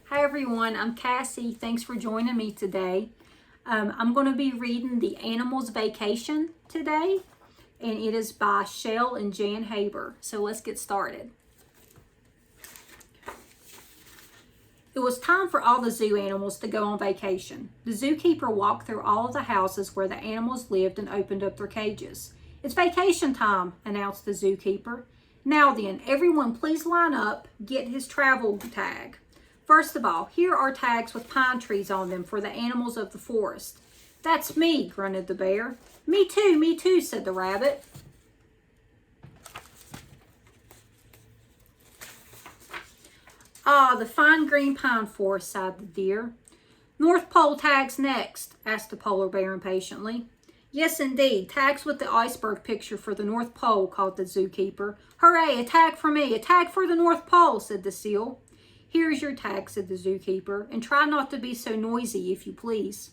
Hi everyone, I'm Cassie. Thanks for joining me today. I'm going to be reading The Animal's Vacation today, and it is by Shel and Haber. So let's get started. It was time for all the zoo animals to go on vacation. The zookeeper walked through all of the houses where the animals lived and opened up their cages. "It's vacation time," announced the zookeeper. "Now then, everyone please line up, get his travel tag. First of all, here are tags with pine trees on them for the animals of the forest." "That's me," grunted the bear. Me too, said the rabbit. "Ah, the fine green pine forest," sighed the deer. "North Pole tags next," asked the polar bear impatiently. "Yes, indeed, tags with the iceberg picture for the North Pole," called the zookeeper. "Hooray, a tag for me, a tag for the North Pole," said the seal. "Here's your tag," said the zookeeper, "and try not to be so noisy, if you please."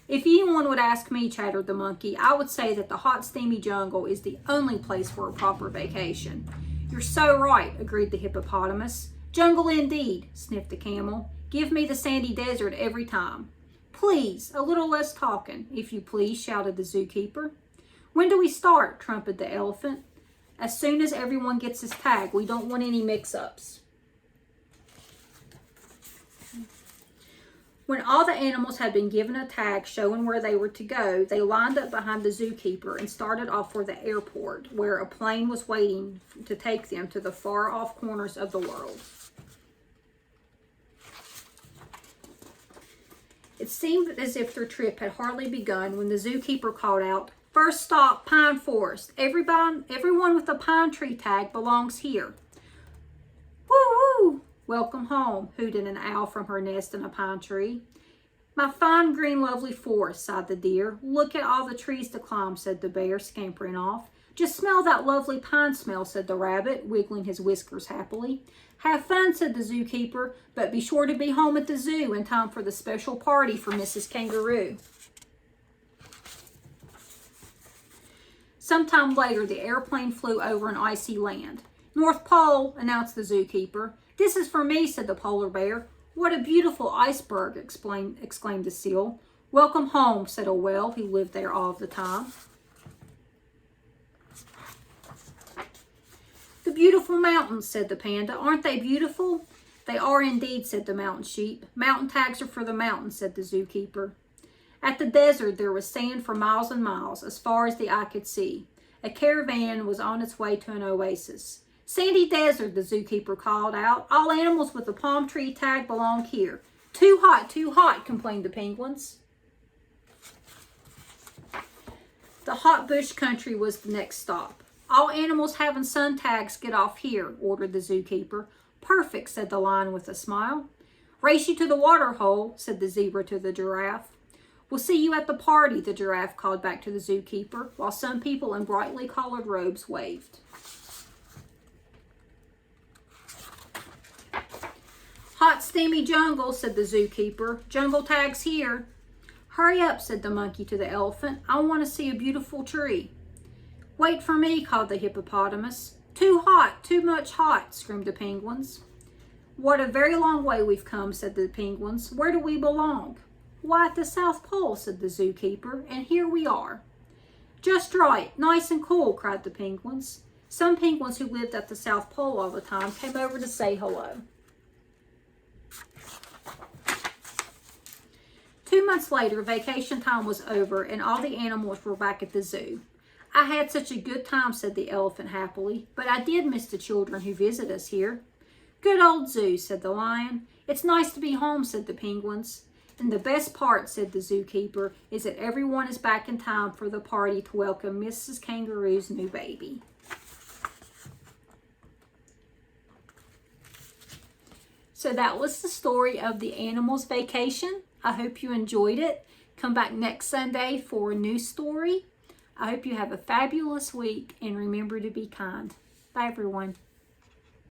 "If anyone would ask me," chattered the monkey, "I would say that the hot, steamy jungle is the only place for a proper vacation." "You're so right," agreed the hippopotamus. "Jungle indeed," sniffed the camel. "Give me the sandy desert every time." "Please, a little less talking, if you please," shouted the zookeeper. "When do we start?" trumpeted the elephant. "As soon as everyone gets his tag. We don't want any mix-ups." When all the animals had been given a tag showing where they were to go, they lined up behind the zookeeper and started off for the airport, where a plane was waiting to take them to the far-off corners of the world. It seemed as if their trip had hardly begun when the zookeeper called out, "First stop, pine forest. Everyone with a pine tree tag belongs here." "Woo-woo! Welcome home," hooted an owl from her nest in a pine tree. "My fine, green, lovely forest," sighed the deer. "Look at all the trees to climb," said the bear, scampering off. "Just smell that lovely pine smell," said the rabbit, wiggling his whiskers happily. "Have fun," said the zookeeper, "but be sure to be home at the zoo in time for the special party for Mrs. Kangaroo." Sometime later, the airplane flew over an icy land. "North Pole," announced the zookeeper. "This is for me," said the polar bear. "What a beautiful iceberg," exclaimed the seal. "Welcome home," said a whale who lived there all of the time. "The beautiful mountains," said the panda. "Aren't they beautiful?" "They are indeed," said the mountain sheep. "Mountain tags are for the mountains," said the zookeeper. At the desert, there was sand for miles and miles, as far as the eye could see. A caravan was on its way to an oasis. "Sandy desert," the zookeeper called out. "All animals with a palm tree tag belong here." Too hot," complained the penguins. The hot bush country was the next stop. "All animals having sun tags get off here," ordered the zookeeper. "Perfect," said the lion with a smile. "Race you to the water hole," said the zebra to the giraffe. "We'll see you at the party," the giraffe called back to the zookeeper, while some people in brightly colored robes waved. "Hot, steamy jungle," said the zookeeper. "Jungle tags here." "Hurry up," said the monkey to the elephant. "I want to see a beautiful tree." "Wait for me," called the hippopotamus. Too much hot," screamed the penguins. "What a very long way we've come," said the penguins. "Where do we belong?" "Why, at the South Pole," said the zookeeper, "and here we are." "Just right, nice and cool," cried the penguins. Some penguins who lived at the South Pole all the time came over to say hello. 2 months later, vacation time was over and all the animals were back at the zoo. "I had such a good time," said the elephant happily, "but I did miss the children who visit us here." "Good old zoo," said the lion. "It's nice to be home," said the penguins. "And the best part," said the zookeeper, "is that everyone is back in time for the party to welcome Mrs. Kangaroo's new baby." So that was the story of The Animal's Vacation. I hope you enjoyed it. Come back next Sunday for a new story. I hope you have a fabulous week and remember to be kind. Bye, everyone.